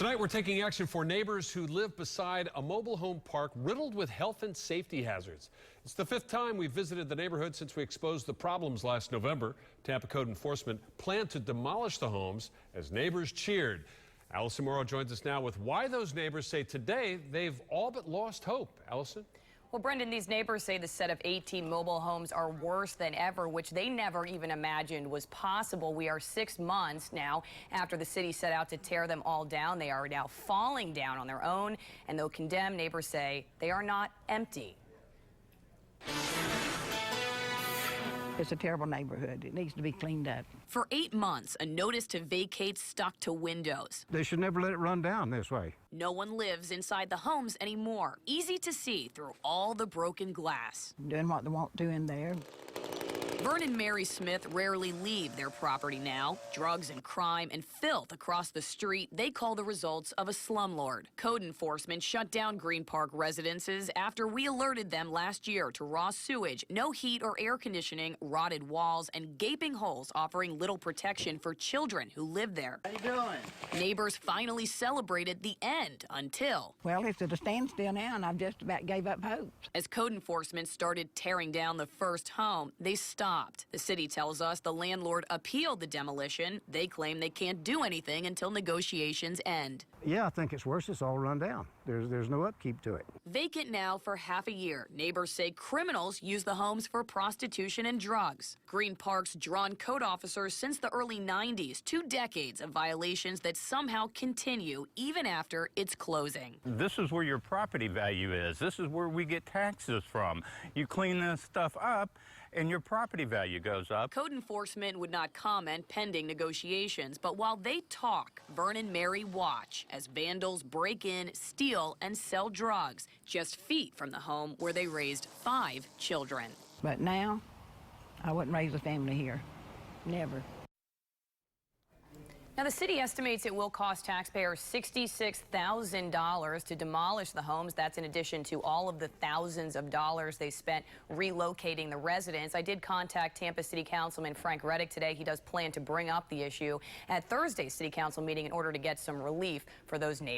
Tonight, we're taking action for neighbors who live beside a mobile home park riddled with health and safety hazards. It's the 5th time we've visited the neighborhood since we exposed the problems last November. Tampa Code Enforcement planned to demolish the homes as neighbors cheered. Allison Morrow joins us now with why those neighbors say today they've all but lost hope. Allison? Well, Brendan, these neighbors say the set of 18 mobile homes are worse than ever, which they never even imagined was possible. We are 6 months now after the city set out to tear them all down. They are now falling down on their own, and though condemned, neighbors say they are not empty. It's a terrible neighborhood. It needs to be cleaned up. For 8 months, a notice to vacate stuck to windows. They should never let it run down this way. No one lives inside the homes anymore. Easy to see through all the broken glass. Doing what they want to in there. Vern and Mary Smith rarely leave their property now. Drugs and crime and filth across the street they call the results of a slumlord. Code enforcement shut down Green Park residences after we alerted them last year to raw sewage, no heat or air conditioning, rotted walls, and gaping holes offering little protection for children who live there. How you doing? Neighbors finally celebrated the end until... Well, it's at a standstill now, and I've just about gave up hope. As code enforcement started tearing down the first home, they stopped. The city tells us the landlord appealed the demolition. They claim they can't do anything until negotiations end. Yeah, I think it's worse. It's all run down. There's no upkeep to it. Vacant now for half a year. Neighbors say criminals use the homes for prostitution and drugs. Green Park's drawn code officers since the early 90s, 2 decades of violations that somehow continue even after its closing. This is where your property value is. This is where we get taxes from. You clean this stuff up and your property value goes up. Code enforcement would not comment pending negotiations, but while they talk, Vern and Mary watch as vandals break in, steal, and sell drugs just feet from the home where they raised 5 children. But now, I wouldn't raise a family here. Never. Now, the city estimates it will cost taxpayers $66,000 to demolish the homes. That's in addition to all of the thousands of dollars they spent relocating the residents. I did contact Tampa City Councilman Frank Reddick today. He does plan to bring up the issue at Thursday's City Council meeting in order to get some relief for those neighbors.